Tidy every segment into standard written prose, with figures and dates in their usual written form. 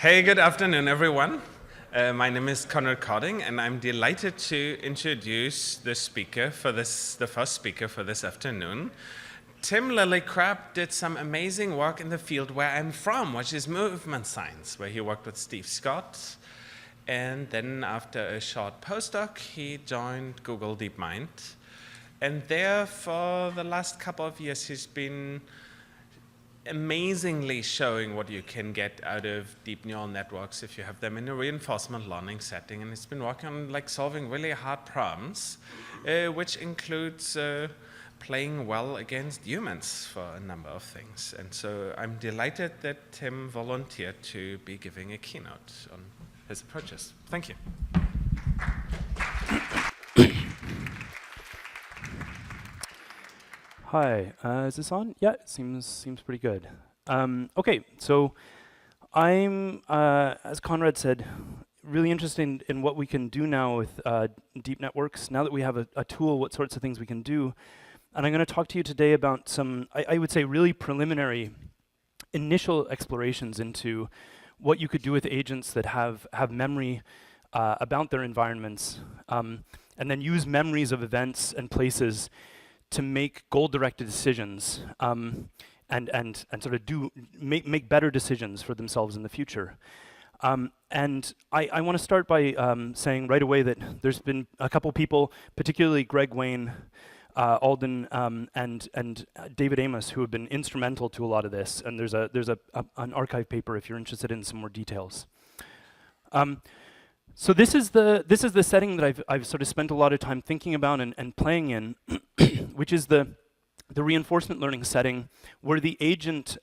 Hey, good afternoon, everyone. My name is Conrad Carding, and I'm delighted to introduce the first speaker for this afternoon. Tim Lillicrap did some amazing work in the field where I'm from, which is movement science, where he worked with Steve Scott. And then after a short postdoc, he joined Google DeepMind. And there, for the last couple of years, he's been amazingly showing what you can get out of deep neural networks if you have them in a reinforcement learning setting. And he's been working on solving really hard problems, which includes playing well against humans for a number of things. And so I'm delighted that Tim volunteered to be giving a keynote on his approaches. Thank you. Hi, is this on? Yeah, it seems pretty good. Okay, so I'm, as Conrad said, really interested in what we can do now with deep networks. Now that we have a tool, what sorts of things we can do. And I'm going to talk to you today about some, I would say, really preliminary initial explorations into what you could do with agents that have memory about their environments, and then use memories of events and places to make goal-directed decisions and sort of make better decisions for themselves in the future. And I want to start by saying right away that there's been a couple people, particularly Greg Wayne, Alden, and David Amos, who have been instrumental to a lot of this. And there's an archive paper if you're interested in some more details. So this is the setting that I've sort of spent a lot of time thinking about and playing in, which is the reinforcement learning setting, where the agent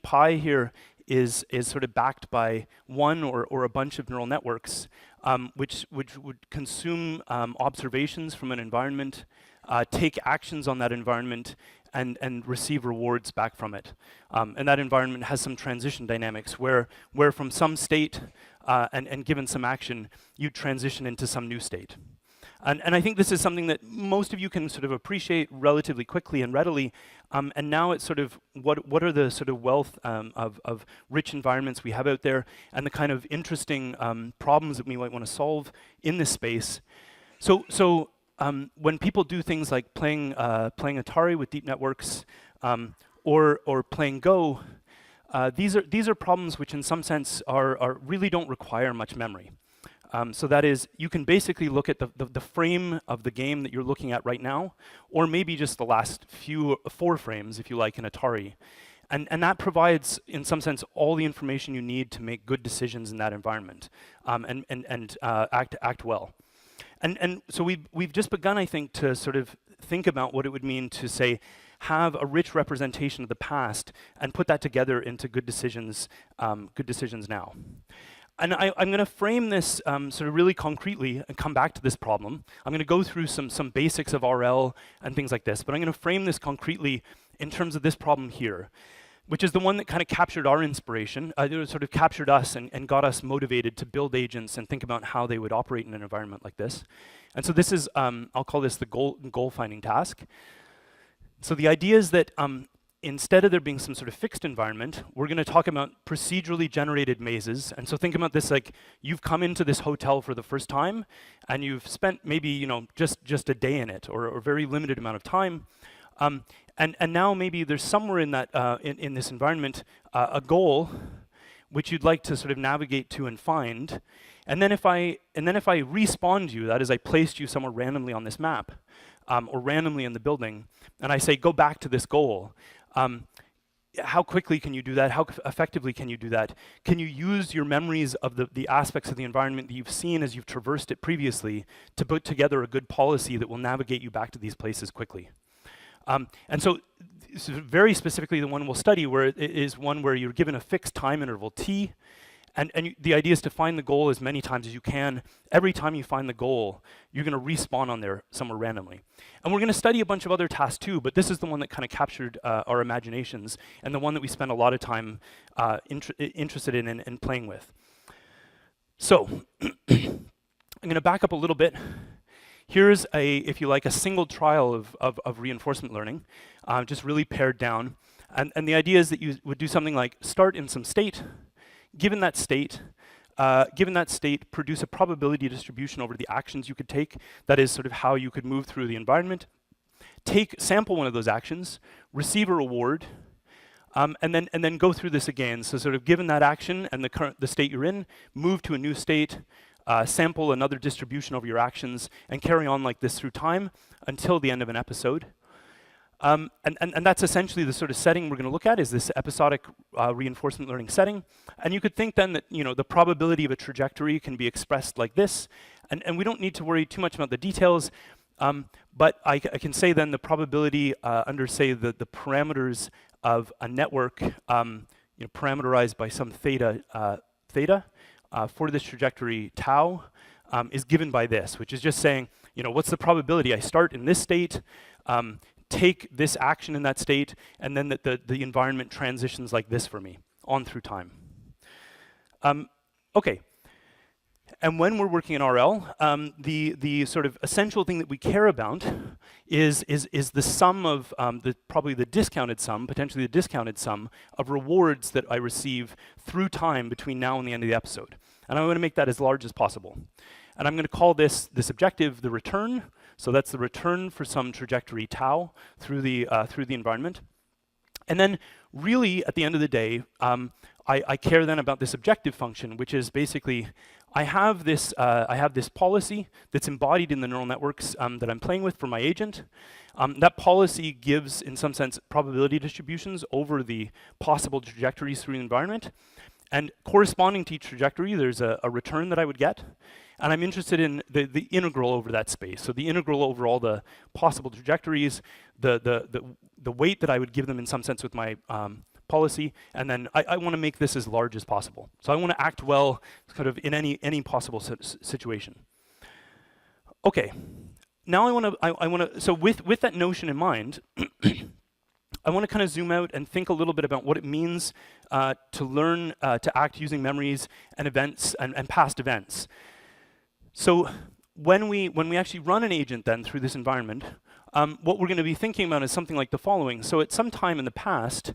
pi here is sort of backed by one or a bunch of neural networks, which would consume observations from an environment, take actions on that environment, and receive rewards back from it. And that environment has some transition dynamics where from some state and given some action, you transition into some new state. And I think this is something that most of you can sort of appreciate relatively quickly and readily. And now it's sort of, what are the sort of wealth of rich environments we have out there, and the kind of interesting problems that we might want to solve in this space. So when people do things like playing Atari with deep networks, or playing Go, these are problems which in some sense are really don't require much memory. So that is, you can basically look at the frame of the game that you're looking at right now, or maybe just the last 4 frames, if you like, in Atari. And that provides, in some sense, all the information you need to make good decisions in that environment, and act well. And so we've just begun, I think, to sort of think about what it would mean to, say, have a rich representation of the past and put that together into good decisions now. And I'm going to frame this sort of really concretely and come back to this problem. I'm going to go through some basics of RL and things like this, but I'm going to frame this concretely in terms of this problem here, which is the one that kind of captured our inspiration, sort of captured us and got us motivated to build agents and think about how they would operate in an environment like this. And so this is, I'll call this the goal finding task. So the idea is that instead of there being some sort of fixed environment, we're going to talk about procedurally generated mazes. And so think about this like you've come into this hotel for the first time, and you've spent maybe just a day in it, or a very limited amount of time. And now maybe there's somewhere in that in this environment a goal which you'd like to sort of navigate to and find. And then if I respawned you, that is, I placed you somewhere randomly on this map, or randomly in the building, and I say go back to this goal. How quickly can you do that? How effectively can you do that? Can you use your memories of the aspects of the environment that you've seen as you've traversed it previously to put together a good policy that will navigate you back to these places quickly? And so very specifically the one we'll study is one where you're given a fixed time interval, t, and the idea is to find the goal as many times as you can. Every time you find the goal, you're going to respawn on there somewhere randomly. And we're going to study a bunch of other tasks too, but this is the one that kind of captured our imaginations, and the one that we spent a lot of time interested in and playing with. So I'm going to back up a little bit. Here's if you like, a single trial of reinforcement learning, just really pared down. And the idea is that you would do something like start in some state, given that state, produce a probability distribution over the actions you could take. That is sort of how you could move through the environment. Sample one of those actions, receive a reward, and then go through this again. So sort of given that action and the state you're in, move to a new state, sample another distribution over your actions, and carry on like this through time until the end of an episode. And that's essentially the sort of setting we're going to look at, is this episodic reinforcement learning setting. And you could think then that the probability of a trajectory can be expressed like this. And we don't need to worry too much about the details. But I can say then the probability under, say, the parameters of a network parameterized by some theta for this trajectory tau is given by this, which is just saying, what's the probability I start in this state, take this action in that state, and then the environment transitions like this for me on through time. Okay. And when we're working in RL, the sort of essential thing that we care about is the sum of probably the discounted sum, potentially the discounted sum of rewards that I receive through time between now and the end of the episode. And I'm going to make that as large as possible. And I'm going to call this objective the return. So that's the return for some trajectory tau through the environment. And then really at the end of the day, I care then about this objective function, which is basically I have this policy that's embodied in the neural networks that I'm playing with for my agent. That policy gives, in some sense, probability distributions over the possible trajectories through the environment. And corresponding to each trajectory, there's a return that I would get. And I'm interested in the integral over that space. So the integral over all the possible trajectories, the weight that I would give them in some sense with my policy, and then I want to make this as large as possible. So I want to act well kind of in any possible situation. Okay. Now I want to so with that notion in mind, I want to kind of zoom out and think a little bit about what it means to learn to act using memories and events and past events. So when we actually run an agent then through this environment, what we're going to be thinking about is something like the following. So at some time in the past,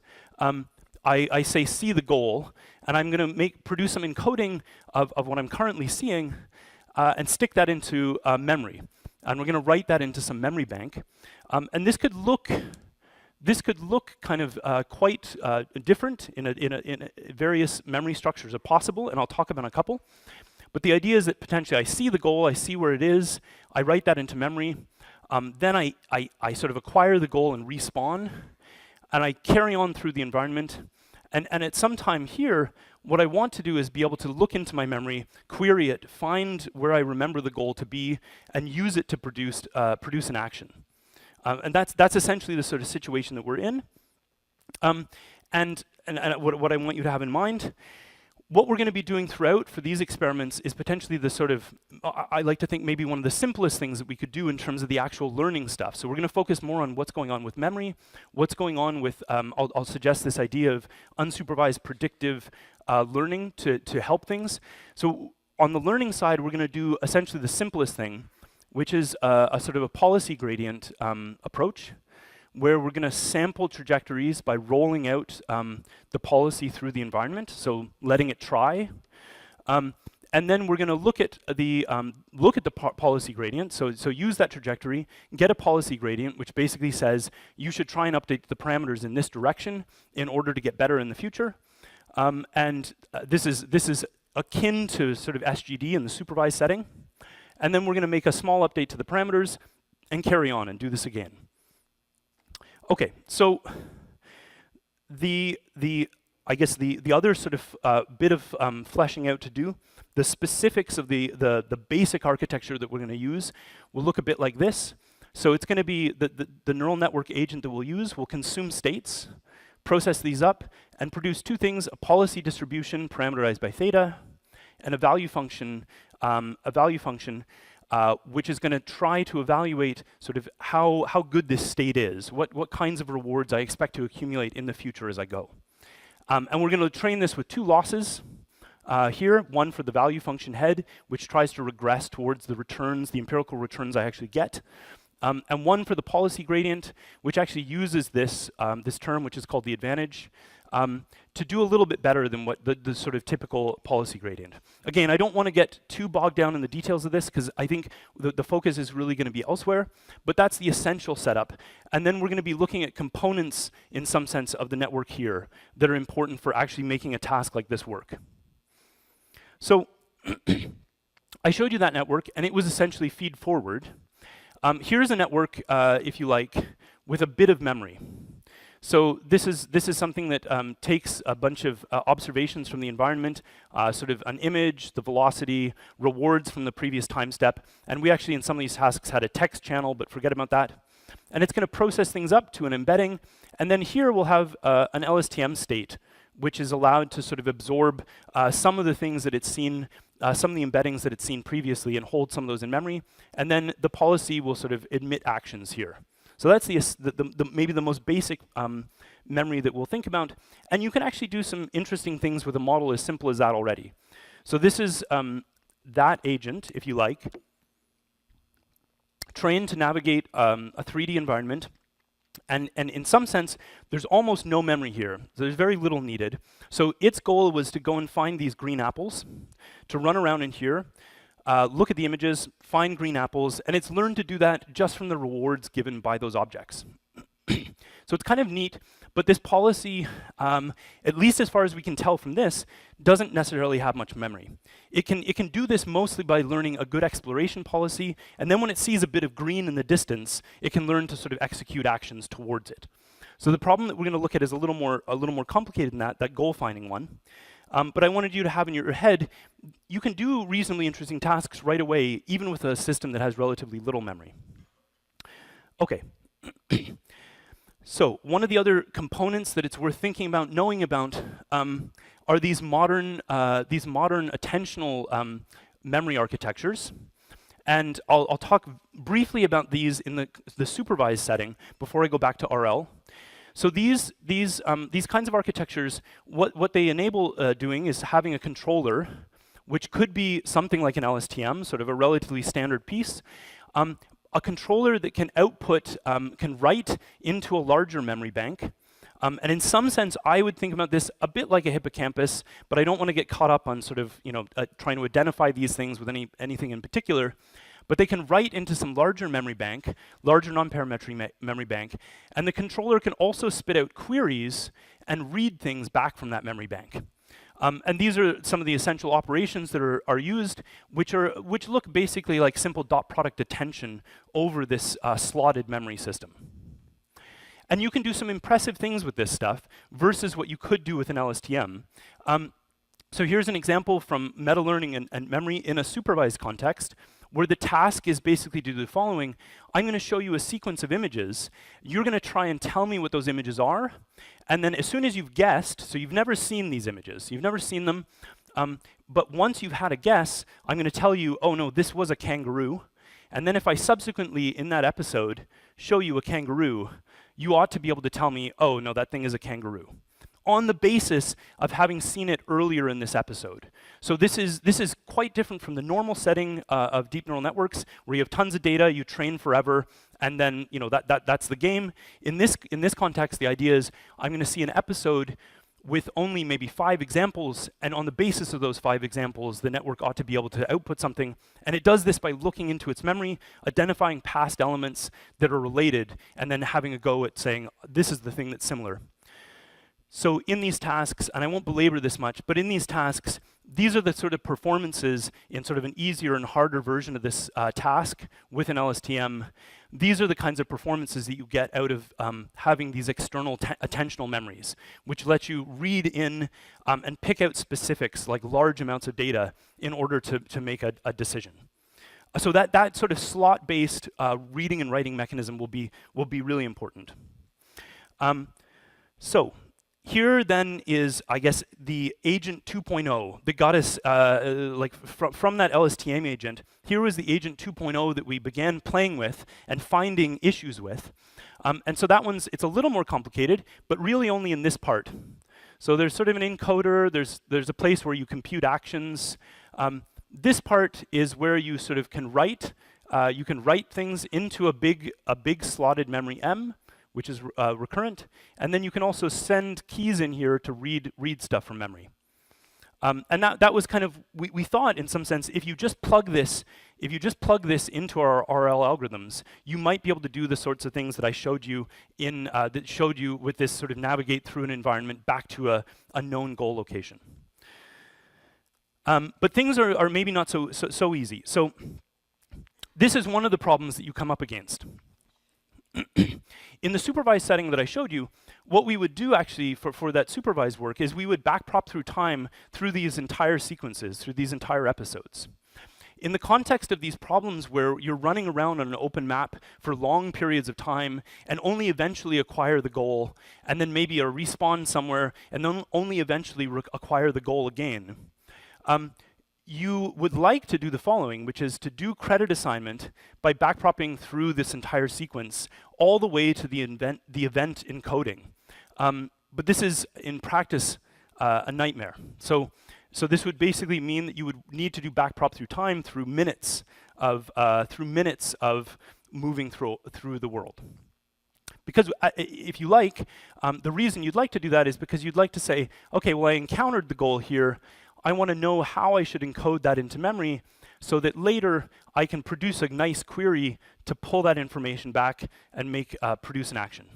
I say see the goal, and I'm going to produce some encoding of what I'm currently seeing and stick that into memory. And we're going to write that into some memory bank. And this could look kind of quite different in various memory structures are possible, and I'll talk about a couple. But the idea is that potentially I see the goal, I see where it is, I write that into memory, then I sort of acquire the goal and respawn, and I carry on through the environment. And at some time here, what I want to do is be able to look into my memory, query it, find where I remember the goal to be, and use it to produce an action. And that's essentially the sort of situation that we're in. And what I want you to have in mind, what we're going to be doing throughout for these experiments is potentially the sort of, I like to think maybe one of the simplest things that we could do in terms of the actual learning stuff. So we're going to focus more on what's going on with memory, what's going on with, I'll suggest this idea of unsupervised predictive learning to help things. So on the learning side, we're going to do essentially the simplest thing, which is a sort of a policy gradient approach, where we're going to sample trajectories by rolling out the policy through the environment, so letting it try. And then we're going to look at the policy gradient, so use that trajectory, get a policy gradient, which basically says you should try and update the parameters in this direction in order to get better in the future. This is akin to sort of SGD in the supervised setting. And then we're going to make a small update to the parameters and carry on and do this again. Okay, so I guess the other sort of bit of fleshing out to do, the specifics of the basic architecture that we're going to use will look a bit like this. So it's going to be the neural network agent that we'll use will consume states, process these up, and produce two things: a policy distribution parameterized by theta, and a value function which is going to try to evaluate sort of how good this state is, what kinds of rewards I expect to accumulate in the future as I go. And we're going to train this with two losses here, one for the value function head, which tries to regress towards the returns, the empirical returns I actually get, and one for the policy gradient, which actually uses this, this term, which is called the advantage, to do a little bit better than what the sort of typical policy gradient. Again, I don't want to get too bogged down in the details of this, because I think the focus is really going to be elsewhere, but that's the essential setup. And then we're going to be looking at components, in some sense, of the network here that are important for actually making a task like this work. So I showed you that network, and it was essentially feed-forward. Here's a network, if you like, with a bit of memory. So this is something that takes a bunch of observations from the environment, sort of an image, the velocity, rewards from the previous time step, and we actually in some of these tasks had a text channel, but forget about that. And it's going to process things up to an embedding, and then here we'll have an LSTM state, which is allowed to sort of absorb some of the things that it's seen, some of the embeddings that it's seen previously, and hold some of those in memory, and then the policy will sort of admit actions here. So that's maybe the most basic memory that we'll think about. And you can actually do some interesting things with a model as simple as that already. So this is that agent, if you like, trained to navigate a 3D environment. And in some sense, there's almost no memory here. So there's very little needed. So its goal was to go and find these green apples, to run around in here, look at the images, find green apples, and it's learned to do that just from the rewards given by those objects. So it's kind of neat, but this policy, at least as far as we can tell from this, doesn't necessarily have much memory. It can do this mostly by learning a good exploration policy, and then when it sees a bit of green in the distance, it can learn to sort of execute actions towards it. So the problem that we're going to look at is a little more complicated than that goal finding one. But I wanted you to have in your head, you can do reasonably interesting tasks right away, even with a system that has relatively little memory. Okay. So one of the other components that it's worth thinking about, knowing about, are these modern attentional memory architectures. And I'll talk briefly about these in the supervised setting before I go back to RL. So these kinds of architectures, what they enable doing is having a controller, which could be something like an LSTM, sort of a relatively standard piece, a controller that can output, can write into a larger memory bank. And in some sense, I would think about this a bit like a hippocampus, but I don't want to get caught up on sort of, trying to identify these things with anything in particular. But they can write into some larger memory bank, larger non-parametric memory bank, and the controller can also spit out queries and read things back from that memory bank. And these are some of the essential operations that are used, which look basically like simple dot product attention over this slotted memory system. And you can do some impressive things with this stuff versus what you could do with an LSTM. So here's an example from meta learning and memory in a supervised context, where the task is basically to do the following. I'm going to show you a sequence of images. You're going to try and tell me what those images are. And then as soon as you've guessed, so you've never seen these images, you've never seen them, but once you've had a guess, I'm going to tell you, oh no, this was a kangaroo. And then if I subsequently, in that episode, show you a kangaroo, you ought to be able to tell me, oh no, that thing is a kangaroo, on the basis of having seen it earlier in this episode. So this is quite different from the normal setting of deep neural networks, where you have tons of data, you train forever, and then that's the game. In this context, the idea is I'm going to see an episode with only maybe 5 examples, and on the basis of those 5 examples, the network ought to be able to output something. And it does this by looking into its memory, identifying past elements that are related, and then having a go at saying, this is the thing that's similar. So in these tasks, and I won't belabor this much, but in these tasks, these are the sort of performances in sort of an easier and harder version of this task with an LSTM. These are the kinds of performances that you get out of having these external attentional memories, which let you read in and pick out specifics, like large amounts of data, in order to make a decision. So that sort of slot-based reading and writing mechanism will be really important. So here then is, I guess, the agent 2.0 that got us, from that LSTM agent. Here was the agent 2.0 that we began playing with and finding issues with. And so that it's a little more complicated, but really only in this part. So there's sort of an encoder, there's a place where you compute actions. This part is where you sort of can write you can write things into a big slotted memory M, which is recurrent, and then you can also send keys in here to read stuff from memory. And that was kind of, we thought in some sense, if you just plug this into our RL algorithms, you might be able to do the sorts of things that I showed you with this sort of navigate through an environment back to a known goal location. But things are maybe not so easy. So this is one of the problems that you come up against. In the supervised setting that I showed you, what we would do actually for that supervised work is we would backprop through time through these entire sequences, through these entire episodes. In the context of these problems where you're running around on an open map for long periods of time and only eventually acquire the goal, and then maybe a respawn somewhere, and then only eventually acquire the goal again, you would like to do the following, which is to do credit assignment by backpropping through this entire sequence all the way to the event encoding. But this is, in practice, a nightmare. So this would basically mean that you would need to do backprop through time through minutes of moving through the world. Because if you like, the reason you'd like to do that is because you'd like to say, okay, well, I encountered the goal here. I want to know how I should encode that into memory so that later I can produce a nice query to pull that information back and produce an action.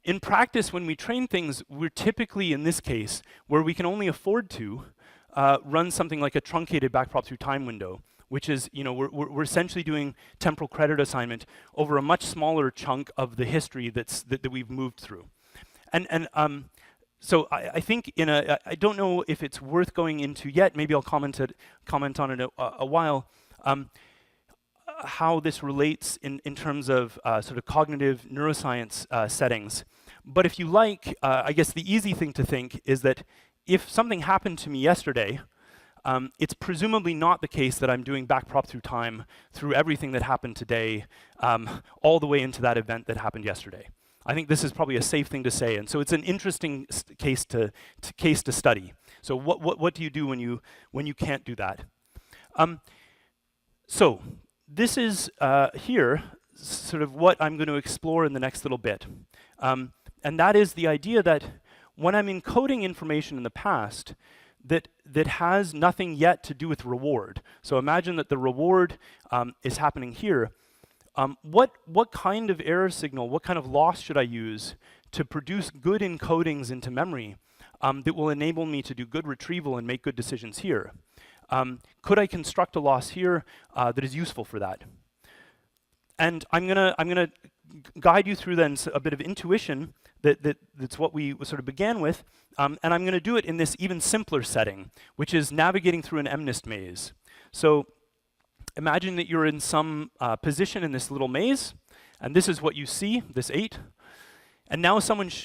In practice, when we train things, we're typically, in this case, where we can only afford to run something like a truncated backprop through time window, which is, we're essentially doing temporal credit assignment over a much smaller chunk of the history that we've moved through. So I think I don't know if it's worth going into yet. Maybe I'll comment on it a while. How this relates in terms of sort of cognitive neuroscience settings. But if you like, I guess the easy thing to think is that if something happened to me yesterday, it's presumably not the case that I'm doing backprop through time through everything that happened today, all the way into that event that happened yesterday. I think this is probably a safe thing to say, and so it's an interesting case to study. So what do you do when you can't do that? So this is here sort of what I'm going to explore in the next little bit, and that is the idea that when I'm encoding information in the past that has nothing yet to do with reward. So imagine that the reward is happening here. What kind of error signal, what kind of loss should I use to produce good encodings into memory that will enable me to do good retrieval and make good decisions here? Could I construct a loss here that is useful for that? And I'm gonna guide you through then a bit of intuition that's what we sort of began with, and I'm gonna do it in this even simpler setting, which is navigating through an MNIST maze. So imagine that you're in some position in this little maze, and this is what you see, this 8. And now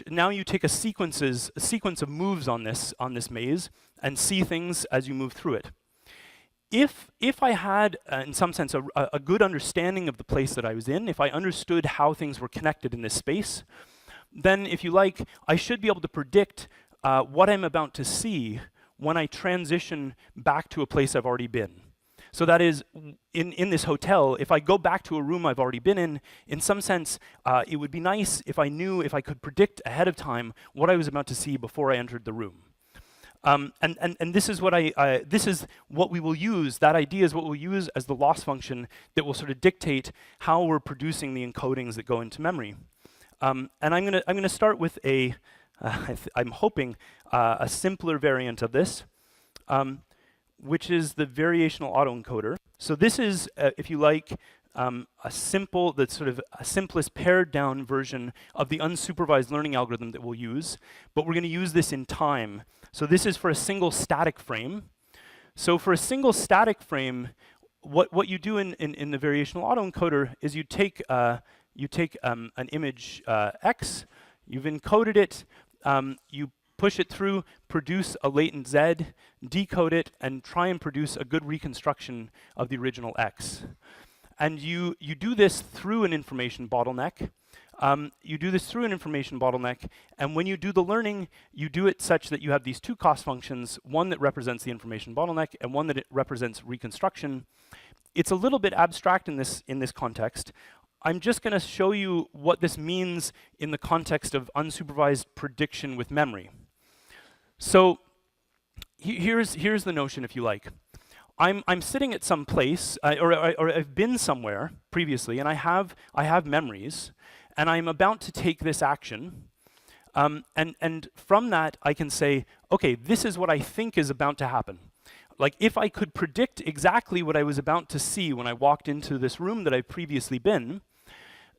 now you take a sequence of moves on this maze and see things as you move through it. If I had, in some sense, a good understanding of the place that I was in, if I understood how things were connected in this space, then, if you like, I should be able to predict what I'm about to see when I transition back to a place I've already been. So that is, in this hotel, if I go back to a room I've already been in some sense, it would be nice if I could predict ahead of time what I was about to see before I entered the room. And this is what we will use. That idea is what we'll use as the loss function that will sort of dictate how we're producing the encodings that go into memory. And I'm gonna start with I'm hoping a simpler variant of this, which is the variational autoencoder. So this is, if you like, the simplest pared down version of the unsupervised learning algorithm that we'll use, but we're going to use this in time. So this is for a single static frame. So for a single static frame, what you do in the variational autoencoder is you take an image X, you've encoded it, you push it through, produce a latent Z, decode it, and try and produce a good reconstruction of the original X. And you do this through an information bottleneck. And when you do the learning, you do it such that you have these two cost functions, one that represents the information bottleneck and one that represents reconstruction. it's a little bit abstract in this context. I'm just going to show you what this means in the context of unsupervised prediction with memory. So here's the notion, if you like. I'm sitting at some place, or I've been somewhere previously, and I have memories, and I'm about to take this action. And from that, I can say, okay, this is what I think is about to happen. Like, if I could predict exactly what I was about to see when I walked into this room that I've previously been,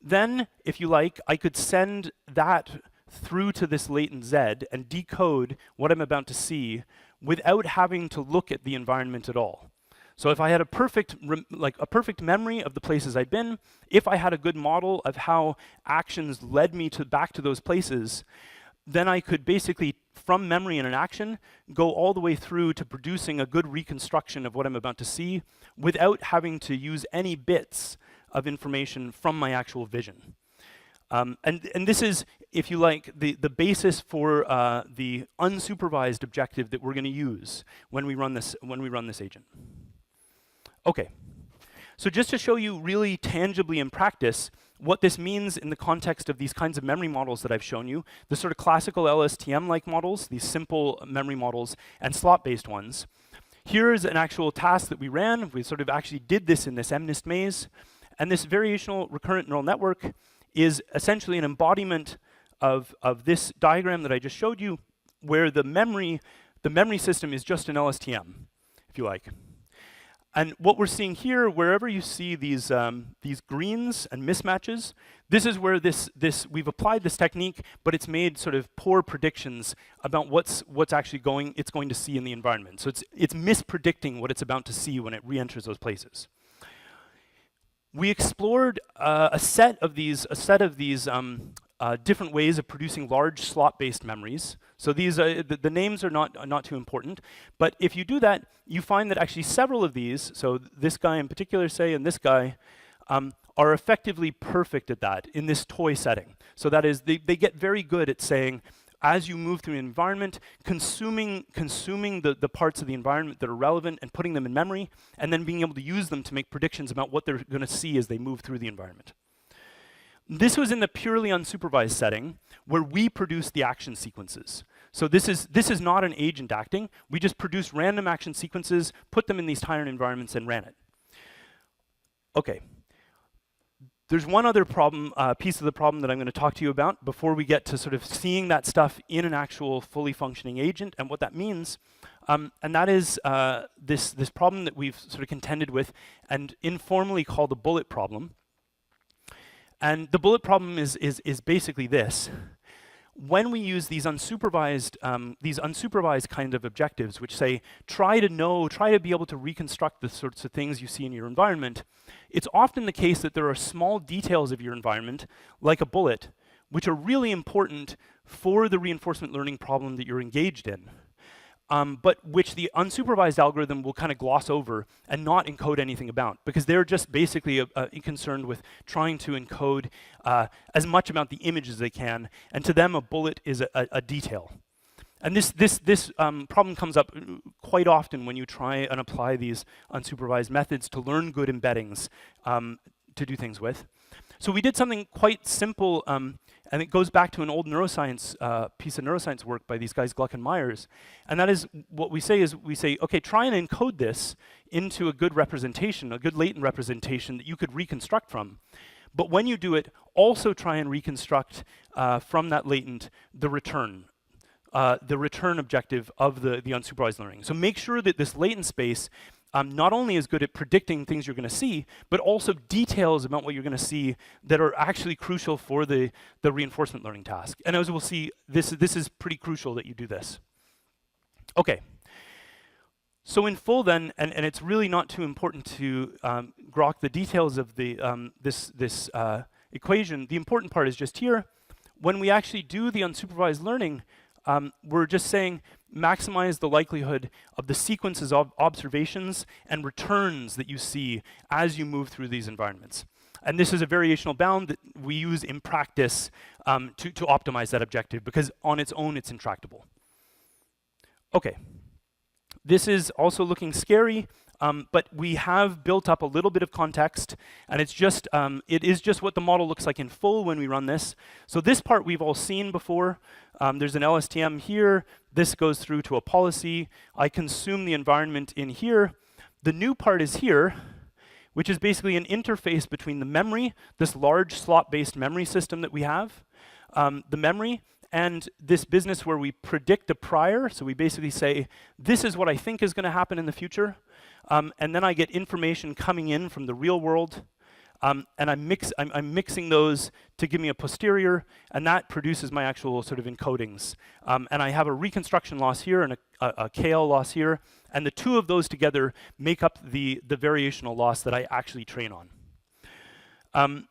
then, if you like, I could send that through to this latent Z and decode what I'm about to see without having to look at the environment at all. So if I had a perfect memory of the places I'd been, if I had a good model of how actions led me back to those places, then I could basically, from memory and an action, go all the way through to producing a good reconstruction of what I'm about to see without having to use any bits of information from my actual vision. And this is, if you like, the basis for the unsupervised objective that we're going to use when we run this agent. Okay, so just to show you really tangibly in practice what this means in the context of these kinds of memory models that I've shown you, the sort of classical LSTM-like models, these simple memory models, and slot-based ones. Here's an actual task that we ran. We sort of actually did this in this MNIST maze. And this variational recurrent neural network is essentially an embodiment of this diagram that I just showed you, where the memory system is just an LSTM, if you like. And what we're seeing here, wherever you see these greens and mismatches, this is where we've applied this technique, but it's made sort of poor predictions about what's actually it's going to see in the environment. So it's mispredicting what it's about to see when it re-enters those places. We explored a set of these different ways of producing large slot-based memories. So these the names are not too important, but if you do that, you find that actually several of these, so this guy in particular, say, and this guy, are effectively perfect at that in this toy setting. So that is, they get very good at saying, as you move through an environment, consuming the parts of the environment that are relevant and putting them in memory, and then being able to use them to make predictions about what they're going to see as they move through the environment. This was in the purely unsupervised setting, where we produced the action sequences. So this is not an agent acting. We just produced random action sequences, put them in these tyrant environments, and ran it. Okay. There's one other problem, piece of the problem that I'm going to talk to you about before we get to sort of seeing that stuff in an actual fully functioning agent and what that means. And that is this problem that we've sort of contended with and informally called the bullet problem. And the bullet problem is basically this. When we use these unsupervised kind of objectives, which say, try to be able to reconstruct the sorts of things you see in your environment, it's often the case that there are small details of your environment, like a bullet, which are really important for the reinforcement learning problem that you're engaged in, but which the unsupervised algorithm will kind of gloss over and not encode anything about, because they're just basically concerned with trying to encode as much about the image as they can, and to them a bullet is a detail. And this problem comes up quite often when you try and apply these unsupervised methods to learn good embeddings to do things with. So we did something quite simple, and it goes back to an old neuroscience piece of neuroscience work by these guys Gluck and Myers. And that is, what we say is, okay, try and encode this into a good representation, a good latent representation that you could reconstruct from. But when you do it, also try and reconstruct from that latent the return objective of the unsupervised learning. So make sure that this latent space not only is good at predicting things you're going to see, but also details about what you're going to see that are actually crucial for the reinforcement learning task. And as we'll see, this is pretty crucial that you do this. Okay. So in full then, and it's really not too important to grok the details of this equation. The important part is just here. When we actually do the unsupervised learning, we're just saying maximize the likelihood of the sequences of observations and returns that you see as you move through these environments. And this is a variational bound that we use in practice to optimize that objective, because on its own it's intractable. Okay. This is also looking scary. But we have built up a little bit of context, and it's just, it is just what the model looks like in full when we run this. So this part we've all seen before. There's an LSTM here. This goes through to a policy. I consume the environment in here. The new part is here, which is basically an interface between the memory, this large slot-based memory system that we have, the memory, and this business where we predict a prior. So we basically say, this is what I think is going to happen in the future. And then I get information coming in from the real world. And I'm mixing those to give me a posterior, and that produces my actual sort of encodings. And I have a reconstruction loss here and a KL loss here, and the two of those together make up the variational loss that I actually train on.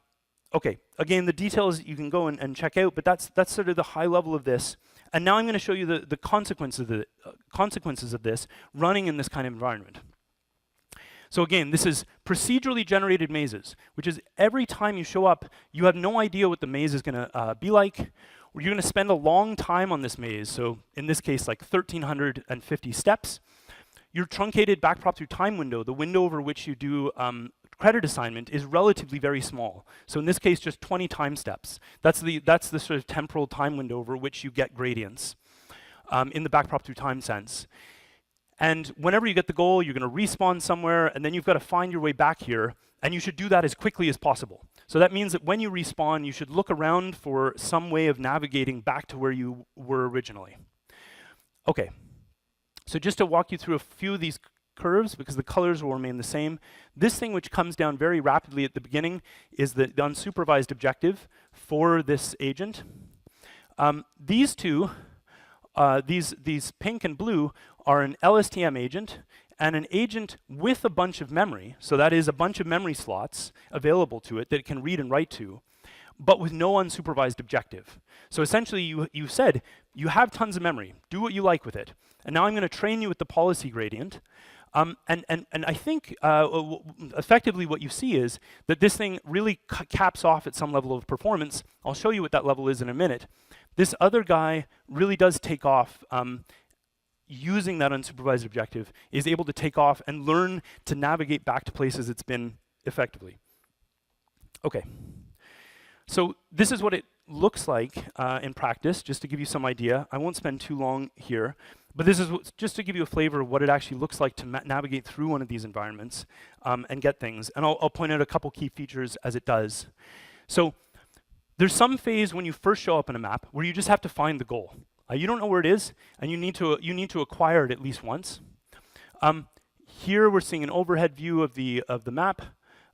Okay, again, the details you can go and check out, but that's sort of the high level of this. And now I'm going to show you the consequences of this running in this kind of environment. So again, this is procedurally generated mazes, which is every time you show up, you have no idea what the maze is going to be like. Or you're going to spend a long time on this maze. So in this case, like 1,350 steps. Your truncated backprop through time window, the window over which you do credit assignment, is relatively very small. So in this case, just 20 time steps. That's the sort of temporal time window over which you get gradients in the backprop through time sense. And whenever you get the goal, you're going to respawn somewhere, and then you've got to find your way back here, and you should do that as quickly as possible. So that means that when you respawn, you should look around for some way of navigating back to where you were originally. Okay, so just to walk you through a few of these curves, because the colors will remain the same. This thing which comes down very rapidly at the beginning is the unsupervised objective for this agent. These two, these pink and blue, are an LSTM agent and an agent with a bunch of memory. So that is a bunch of memory slots available to it that it can read and write to, but with no unsupervised objective. So essentially, you said, you have tons of memory. Do what you like with it. And now I'm going to train you with the policy gradient. And I think effectively what you see is that this thing really caps off at some level of performance. I'll show you what that level is in a minute. This other guy really does take off using that unsupervised objective, is able to take off and learn to navigate back to places it's been effectively. Okay. So this is what it looks like in practice, just to give you some idea. I won't spend too long here, but this is just to give you a flavor of what it actually looks like to navigate through one of these environments and get things. And I'll point out a couple key features as it does. So there's some phase when you first show up in a map where you just have to find the goal. You don't know where it is, and you need to acquire it at least once. Here we're seeing an overhead view of the map,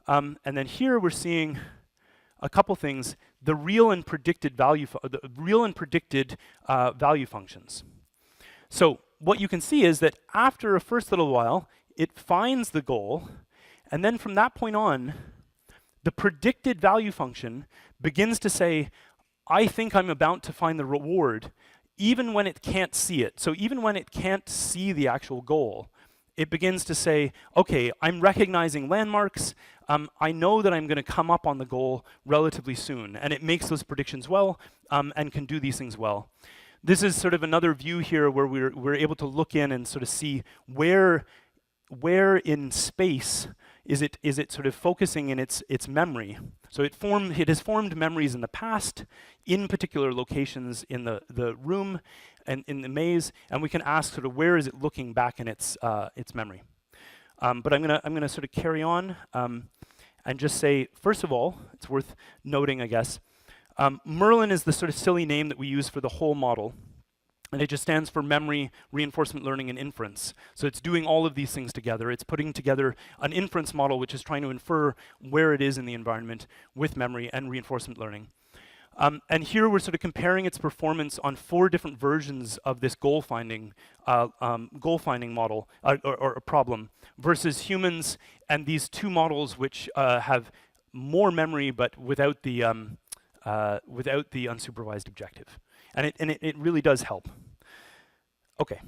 and then here we're seeing a couple things: the real and predicted value value functions. So what you can see is that after a first little while, it finds the goal, and then from that point on, the predicted value function begins to say, I think I'm about to find the reward, even when it can't see it. So even when it can't see the actual goal, it begins to say, okay, I'm recognizing landmarks. I know that I'm going to come up on the goal relatively soon. And it makes those predictions well and can do these things well. This is sort of another view here where we're able to look in and sort of see where in space is it sort of focusing in its memory. So it has formed memories in the past, in particular locations in the room and in the maze, and we can ask sort of where is it looking back in its memory. But I'm gonna sort of carry on and just say, first of all, it's worth noting, I guess, Merlin is the sort of silly name that we use for the whole model. And it just stands for memory, reinforcement learning, and inference. So it's doing all of these things together. It's putting together an inference model which is trying to infer where it is in the environment with memory and reinforcement learning. And here we're sort of comparing its performance on 4 different versions of this goal finding model or problem versus humans and these 2 models which have more memory but without the unsupervised objective. And it really does help. Okay.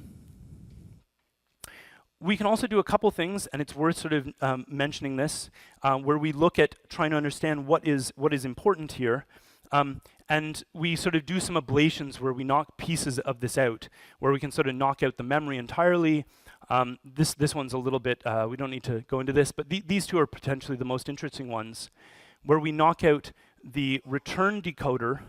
We can also do a couple things, and it's worth sort of mentioning this, where we look at trying to understand what is important here. And we sort of do some ablations where we knock pieces of this out, where we can sort of knock out the memory entirely, This one's a little bit, we don't need to go into this, but these two are potentially the most interesting ones, where we knock out the return decoder,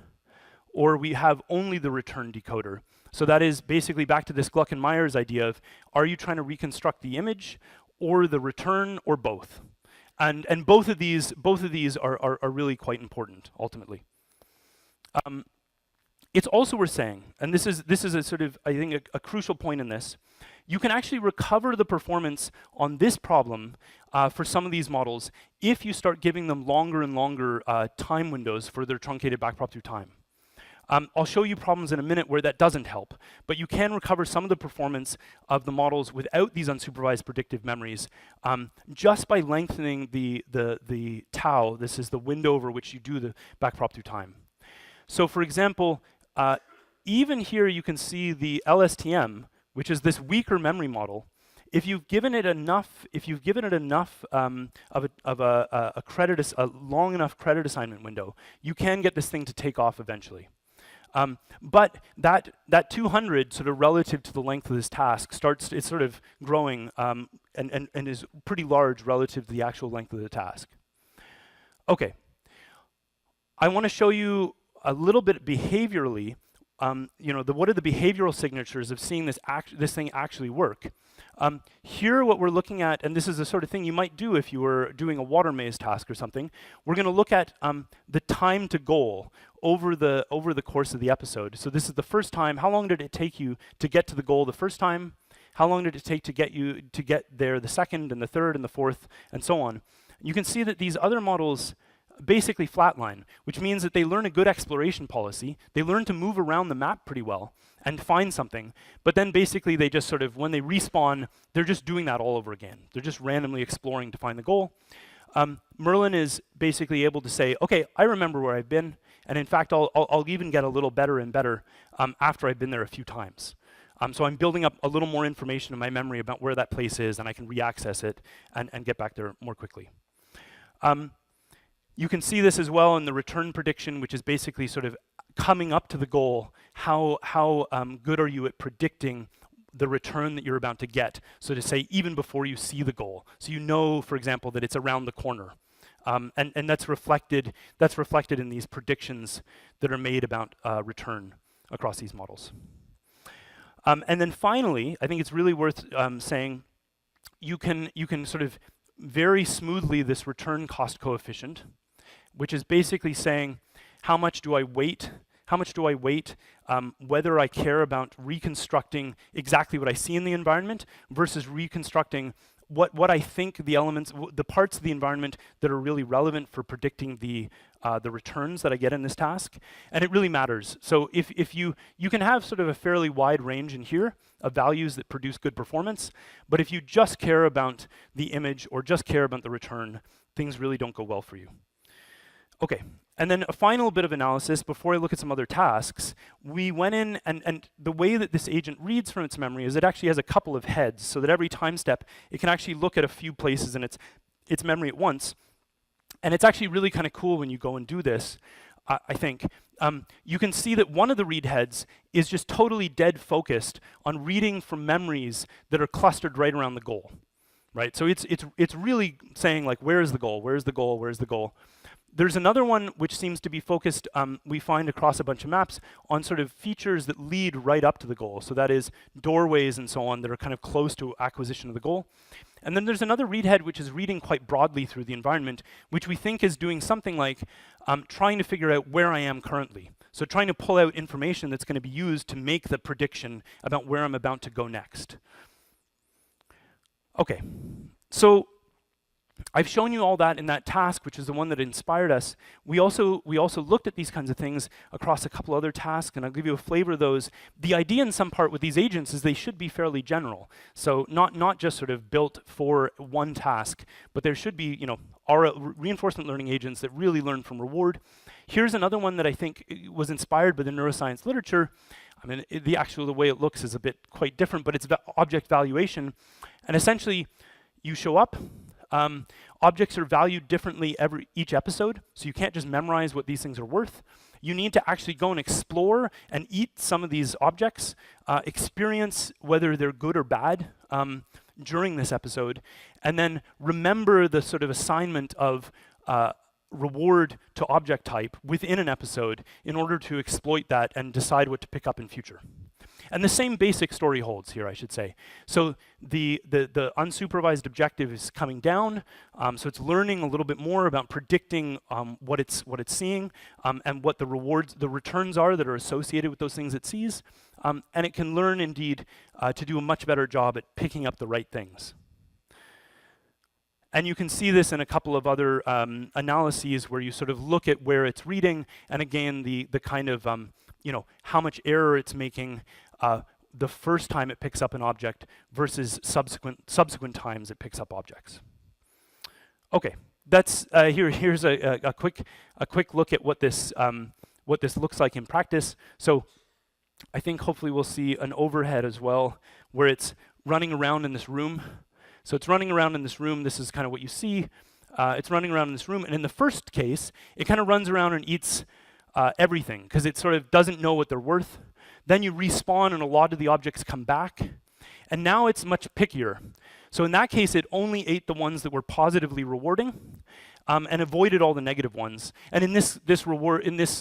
or we have only the return decoder. So that is basically back to this Gluck and Myers idea of, are you trying to reconstruct the image, or the return, or both? And both of these are really quite important, ultimately. It's also worth saying, and this is a sort of, I think, a crucial point in this, you can actually recover the performance on this problem for some of these models if you start giving them longer and longer time windows for their truncated backprop through time. I'll show you problems in a minute where that doesn't help, but you can recover some of the performance of the models without these unsupervised predictive memories just by lengthening the tau. This is the window over which you do the backprop through time. So for example, even here you can see the LSTM, which is this weaker memory model. If you've given it enough, of a long enough credit assignment window, you can get this thing to take off eventually. But that 200 sort of relative to the length of this task it's sort of growing and is pretty large relative to the actual length of the task. Okay, I want to show you a little bit behaviorally, what are the behavioral signatures of seeing this thing actually work? Here what we're looking at, and this is the sort of thing you might do if you were doing a water maze task or something, we're going to look at the time to goal over the course of the episode. So this is the first time. How long did it take you to get to the goal the first time? How long did it take to get there the second and the third and the fourth and so on? You can see that these other models basically flatline, which means that they learn a good exploration policy. They learn to move around the map pretty well and find something. But then basically they just sort of, when they respawn, they're just doing that all over again. They're just randomly exploring to find the goal. Merlin is basically able to say, okay, I remember where I've been. And in fact, I'll even get a little better and better after I've been there a few times. So I'm building up a little more information in my memory about where that place is, and I can re-access it and get back there more quickly. You can see this as well in the return prediction, which is basically sort of coming up to the goal. How good are you at predicting the return that you're about to get? So to say, even before you see the goal. So you know, for example, that it's around the corner. And that's reflected in these predictions that are made about return across these models. And then finally, I think it's really worth saying, you can sort of very smoothly this return cost coefficient, which is basically saying, how much do I weight whether I care about reconstructing exactly what I see in the environment versus reconstructing what I think the elements, the parts of the environment that are really relevant for predicting the returns that I get in this task. And it really matters. So if you can have sort of a fairly wide range in here of values that produce good performance, but if you just care about the image or just care about the return, things really don't go well for you. Okay, and then a final bit of analysis before I look at some other tasks. We went in, and the way that this agent reads from its memory is it actually has a couple of heads, so that every time step, it can actually look at a few places in its memory at once. And it's actually really kind of cool when you go and do this, I think. You can see that one of the read heads is just totally dead focused on reading from memories that are clustered right around the goal, right? So it's really saying, like, where's the goal, where's the goal, where's the goal? There's another one which seems to be focused, we find across a bunch of maps, on sort of features that lead right up to the goal. So that is doorways and so on that are kind of close to acquisition of the goal. And then there's another read head which is reading quite broadly through the environment, which we think is doing something like trying to figure out where I am currently. So trying to pull out information that's going to be used to make the prediction about where I'm about to go next. Okay, so I've shown you all that in that task, which is the one that inspired us. We also looked at these kinds of things across a couple other tasks, and I'll give you a flavor of those. The idea in some part with these agents is they should be fairly general. So not just sort of built for one task, but there should be, reinforcement learning agents that really learn from reward. Here's another one that I think was inspired by the neuroscience literature. I mean, the way it looks is a bit quite different, but it's object valuation. And essentially, you show up. Objects are valued differently each episode, so you can't just memorize what these things are worth. You need to actually go and explore and eat some of these objects, experience whether they're good or bad during this episode, and then remember the sort of assignment of reward to object type within an episode in order to exploit that and decide what to pick up in future. And the same basic story holds here, I should say. So the unsupervised objective is coming down, so it's learning a little bit more about predicting what it's seeing and what the returns are that are associated with those things it sees, and it can learn indeed to do a much better job at picking up the right things. And you can see this in a couple of other analyses where you sort of look at where it's reading, and again the kind of how much error it's making the first time it picks up an object versus subsequent times it picks up objects. Okay, that's here's a quick look at what this looks like in practice. So I think hopefully we'll see an overhead as well where it's running around in this room. So it's running around in this room. This is kind of what you see. It's running around in this room, and in the first case, it kind of runs around and eats everything because it sort of doesn't know what they're worth. Then you respawn and a lot of the objects come back. And now it's much pickier. So in that case, it only ate the ones that were positively rewarding and avoided all the negative ones. And in this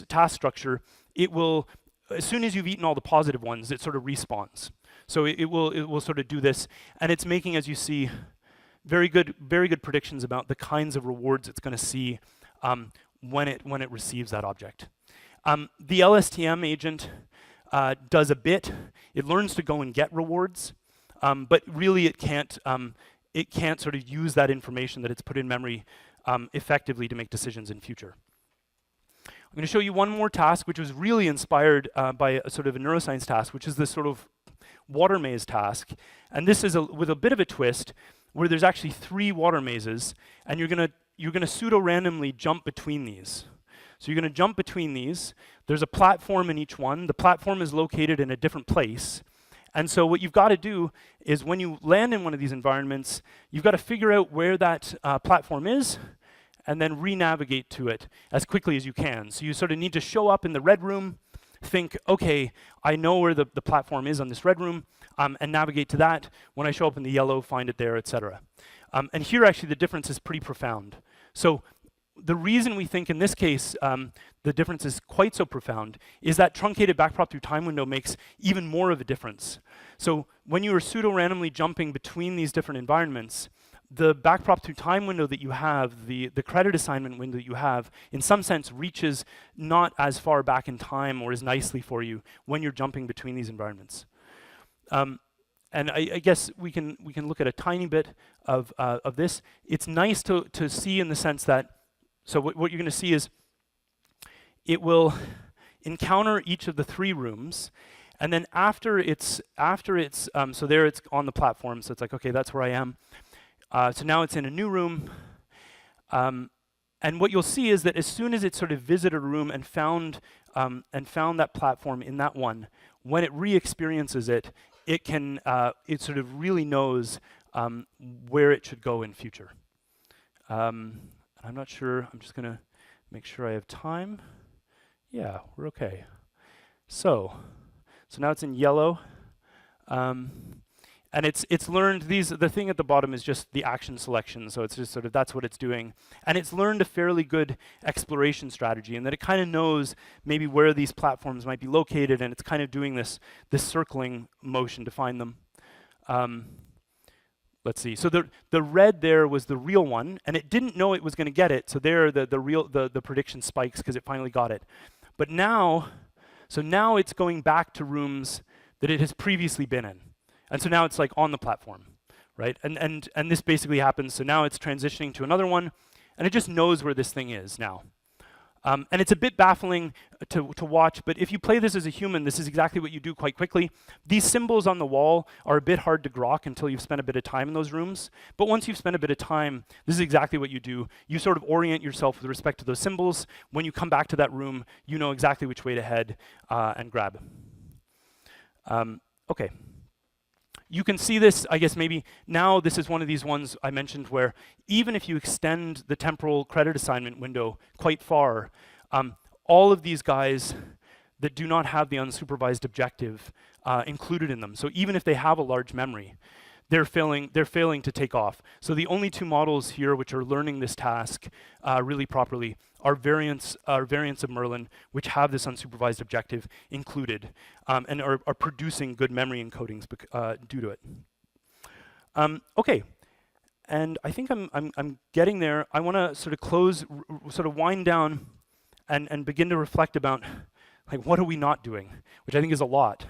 task structure, it will, as soon as you've eaten all the positive ones, it sort of respawns. So it will sort of do this. And it's making, as you see, very good predictions about the kinds of rewards it's going to see when it receives that object. The LSTM agent does a bit. It learns to go and get rewards, but really it can't sort of use that information that it's put in memory effectively to make decisions in future. I'm going to show you one more task, which was really inspired by a sort of a neuroscience task, which is this sort of water maze task. And this is with a bit of a twist, where there's actually 3 water mazes, and you're gonna pseudo-randomly jump between these. So you're going to jump between these. There's a platform in each one. The platform is located in a different place. And so what you've got to do is when you land in one of these environments, you've got to figure out where that platform is and then re-navigate to it as quickly as you can. So you sort of need to show up in the red room, think, okay, I know where the platform is on this red room, and navigate to that. When I show up in the yellow, find it there, etc. And here actually the difference is pretty profound. So the reason we think in this case the difference is quite so profound is that truncated backprop through time window makes even more of a difference. So when you are pseudo-randomly jumping between these different environments, the backprop through time window that you have, the credit assignment window that you have, in some sense reaches not as far back in time or as nicely for you when you're jumping between these environments. And I guess we can look at a tiny bit of this. It's nice to see in the sense that, so what you're going to see is it will encounter each of the 3 rooms, and then after it's so there it's on the platform, so it's like, okay, that's where I am. So now it's in a new room, and what you'll see is that as soon as it sort of visited a room and found that platform in that one, when it re-experiences it, it sort of really knows where it should go in future. I'm not sure. I'm just going to make sure I have time. Yeah, we're okay. So now it's in yellow. And it's learned the thing at the bottom is just the action selection. So it's just sort of, that's what it's doing. And it's learned a fairly good exploration strategy in that it kind of knows maybe where these platforms might be located, and it's kind of doing this circling motion to find them. Let's see. So the red there was the real one, and it didn't know it was going to get it. So there the prediction spikes because it finally got it. But now it's going back to rooms that it has previously been in. And so now it's like on the platform, right? And this basically happens. So now it's transitioning to another one, and it just knows where this thing is now. And it's a bit baffling to watch, but if you play this as a human, this is exactly what you do quite quickly. These symbols on the wall are a bit hard to grok until you've spent a bit of time in those rooms. But once you've spent a bit of time, this is exactly what you do. You sort of orient yourself with respect to those symbols. When you come back to that room, you know exactly which way to head and grab. Okay. You can see this, I guess maybe now this is one of these ones I mentioned where even if you extend the temporal credit assignment window quite far, all of these guys that do not have the unsupervised objective included in them, so even if they have a large memory, they're failing to take off. So the only two models here which are learning this task really properly are variants of Merlin, which have this unsupervised objective included, and are producing good memory encodings due to it. Okay, and I think I'm getting there. I want to sort of close, sort of wind down, and begin to reflect about, like, what are we not doing, which I think is a lot.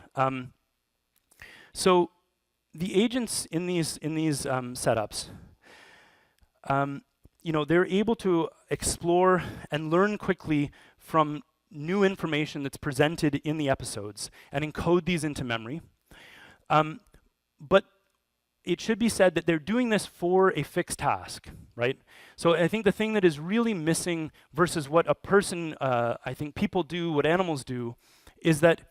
So the agents in these setups, you know, they're able to explore and learn quickly from new information that's presented in the episodes and encode these into memory. But it should be said that they're doing this for a fixed task, right? So I think the thing that is really missing versus what a person, I think people do, what animals do, is that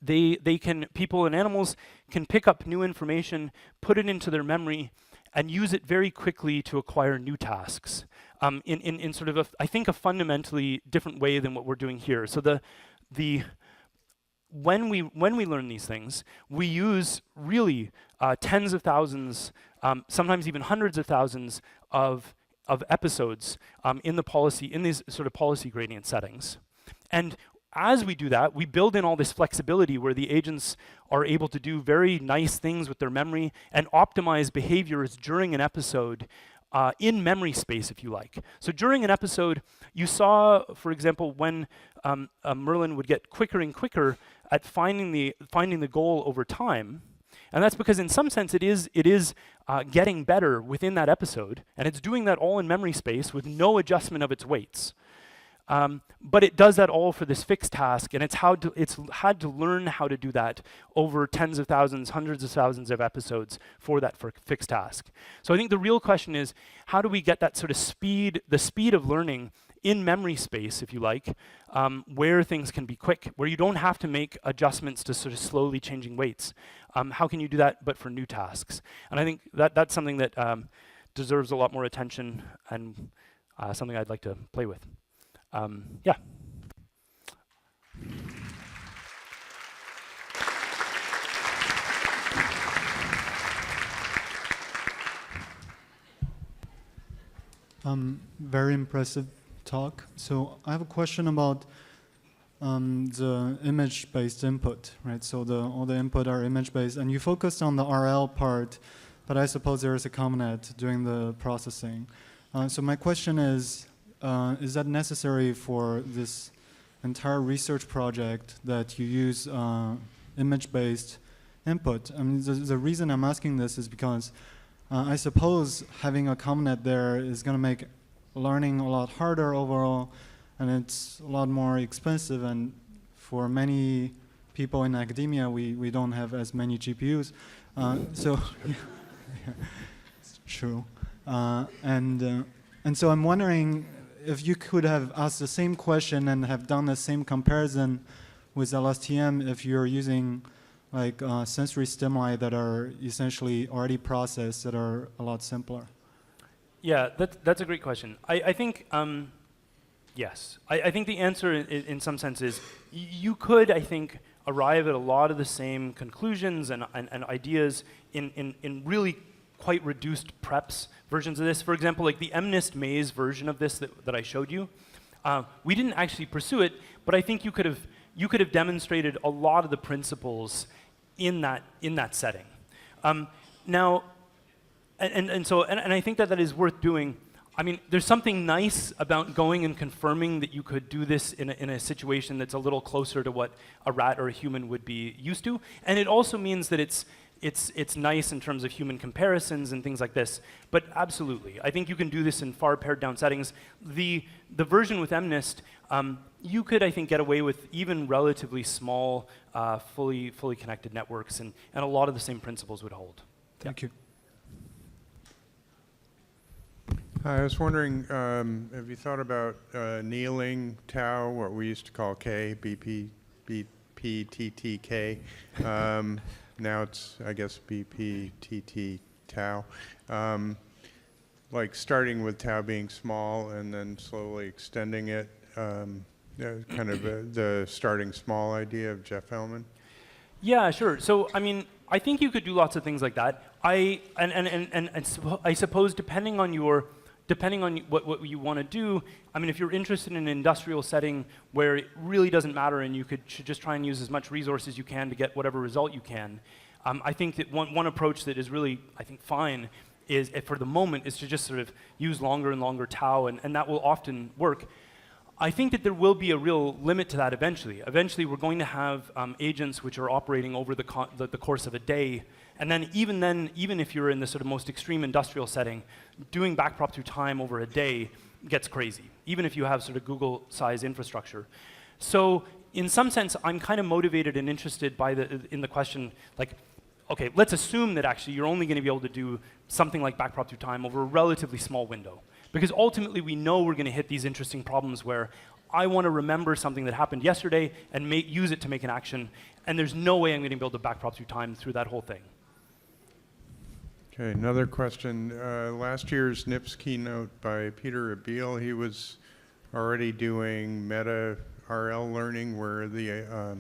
people and animals can pick up new information, put it into their memory, and use it very quickly to acquire new tasks in sort of I think a fundamentally different way than what we're doing here. So when we learn these things, we use really tens of thousands, sometimes even hundreds of thousands of episodes in these sort of policy gradient settings. And as we do that, we build in all this flexibility where the agents are able to do very nice things with their memory and optimize behaviors during an episode in memory space, if you like. So during an episode, you saw, for example, when Merlin would get quicker and quicker at finding the goal over time. And that's because in some sense it is getting better within that episode, and it's doing that all in memory space with no adjustment of its weights. But it does that all for this fixed task, and it's had to learn how to do that over tens of thousands, hundreds of thousands of episodes for that fixed task. So I think the real question is, how do we get that sort of the speed of learning in memory space, if you like, where things can be quick, where you don't have to make adjustments to sort of slowly changing weights. How can you do that, but for new tasks? And I think that's something that deserves a lot more attention, and something I'd like to play with. Yeah. Very impressive talk. So I have a question about the image-based input, right? So all the input are image-based, and you focused on the RL part, but I suppose there is a COMNET doing the processing. So my question is that necessary for this entire research project that you use image-based input? I mean, the reason I'm asking this is because I suppose having a COMNET there is going to make learning a lot harder overall, and it's a lot more expensive, and for many people in academia, we don't have as many GPUs. So it's true. And so I'm wondering if you could have asked the same question and have done the same comparison with LSTM if you're using like sensory stimuli that are essentially already processed that are a lot simpler. Yeah, that's a great question. I think, yes. I think the answer in some sense is you could, I think, arrive at a lot of the same conclusions and ideas in really quite reduced preps versions of this. For example, like the MNIST maze version of this that I showed you, we didn't actually pursue it, but I think you could have demonstrated a lot of the principles in that setting. Now, and I think that is worth doing. I mean, there's something nice about going and confirming that you could do this in a situation that's a little closer to what a rat or a human would be used to, and it also means that it's nice in terms of human comparisons and things like this. But absolutely, I think you can do this in far pared down settings. The version with MNIST, you could, I think, get away with even relatively small, fully connected networks, and a lot of the same principles would hold. Thank you. I was wondering, have you thought about annealing tau, what we used to call K, BPTTK? Now it's, I guess, BPTT tau. Like starting with tau being small and then slowly extending it, kind of the starting small idea of Jeff Hellman? Yeah, sure. So, I mean, I think you could do lots of things like that. I suppose depending on what you want to do, I mean, if you're interested in an industrial setting where it really doesn't matter and you should just try and use as much resource as you can to get whatever result you can, I think that one approach that is really, I think, fine is, for the moment, is to just sort of use longer and longer tau, and that will often work. I think that there will be a real limit to that eventually. Eventually, we're going to have agents which are operating over the course of a day, and then, even if you're in the sort of most extreme industrial setting, doing backprop through time over a day gets crazy, even if you have sort of Google-size infrastructure. So, in some sense, I'm kind of motivated and interested in the question, like, okay, let's assume that actually you're only going to be able to do something like backprop through time over a relatively small window. Because ultimately, we know we're going to hit these interesting problems where I want to remember something that happened yesterday and use it to make an action, and there's no way I'm going to be able to backprop through time through that whole thing. Okay, another question. Last year's NIPS keynote by Peter Abil, he was already doing meta RL learning where the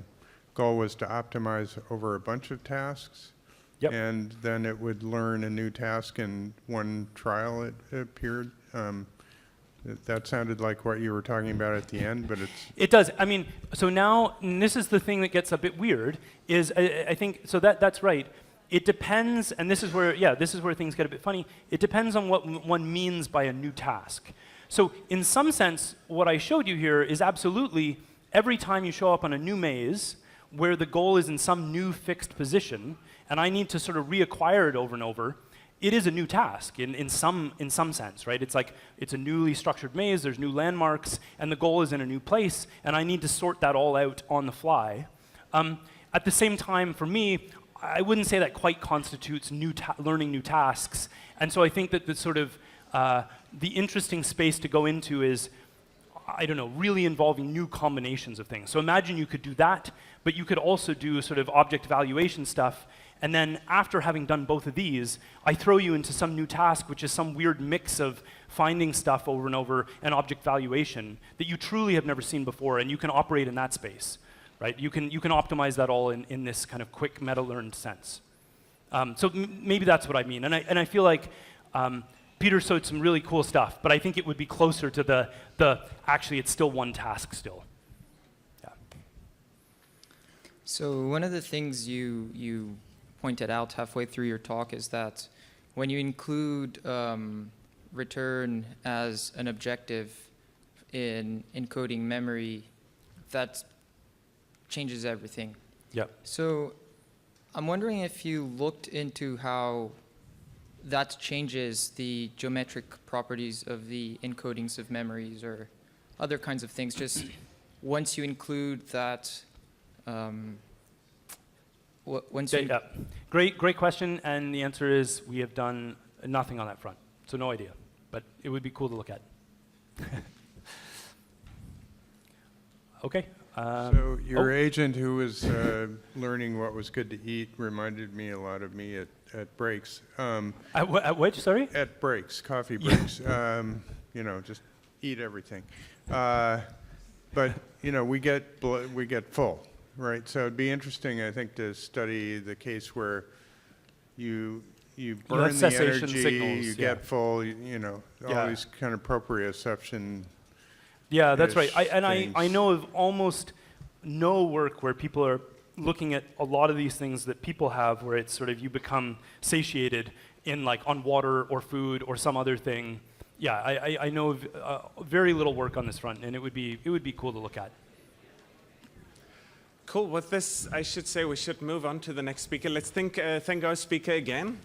goal was to optimize over a bunch of tasks. Yep. And then it would learn a new task in one trial, it appeared. That sounded like what you were talking about at the end, but it's... It does. I mean, so now, and this is the thing that gets a bit weird, is I think, so that's right. It depends, and this is where things get a bit funny. It depends on what one means by a new task. So in some sense, what I showed you here is absolutely every time you show up on a new maze where the goal is in some new fixed position, and I need to sort of reacquire it over and over, it is a new task in some sense, right? It's like it's a newly structured maze, there's new landmarks, and the goal is in a new place, and I need to sort that all out on the fly. At the same time, for me, I wouldn't say that quite constitutes learning new tasks, and so I think that the sort of the interesting space to go into is, I don't know, really involving new combinations of things. So imagine you could do that, but you could also do sort of object evaluation stuff, and then after having done both of these, I throw you into some new task, which is some weird mix of finding stuff over and over and object valuation that you truly have never seen before, and you can operate in that space, right? You can optimize that all in this kind of quick meta-learned sense. So maybe that's what I mean, and I feel like Peter showed some really cool stuff, but I think it would be closer to the actually it's still one task still. Yeah. So one of the things you pointed out halfway through your talk is that when you include return as an objective in encoding memory, that changes everything. Yep. So I'm wondering if you looked into how that changes the geometric properties of the encodings of memories or other kinds of things, just once you include that, Yeah. Great question, and the answer is we have done nothing on that front, so no idea, but it would be cool to look at. Okay. So your agent who was learning what was good to eat reminded me a lot of me at breaks. At which, sorry? At breaks, coffee breaks. You know, just eat everything. But you know, we get full, right? So it'd be interesting, I think, to study the case where you burn the energy, signals, you get full, you know, all these kind of proprioception. Yeah, that's right. things. I know of almost no work where people are looking at a lot of these things that people have, where it's sort of you become satiated in like on water or food or some other thing. Yeah, I know of very little work on this front, and it would be cool to look at. Cool. With this, I should say we should move on to the next speaker. Let's thank our speaker again.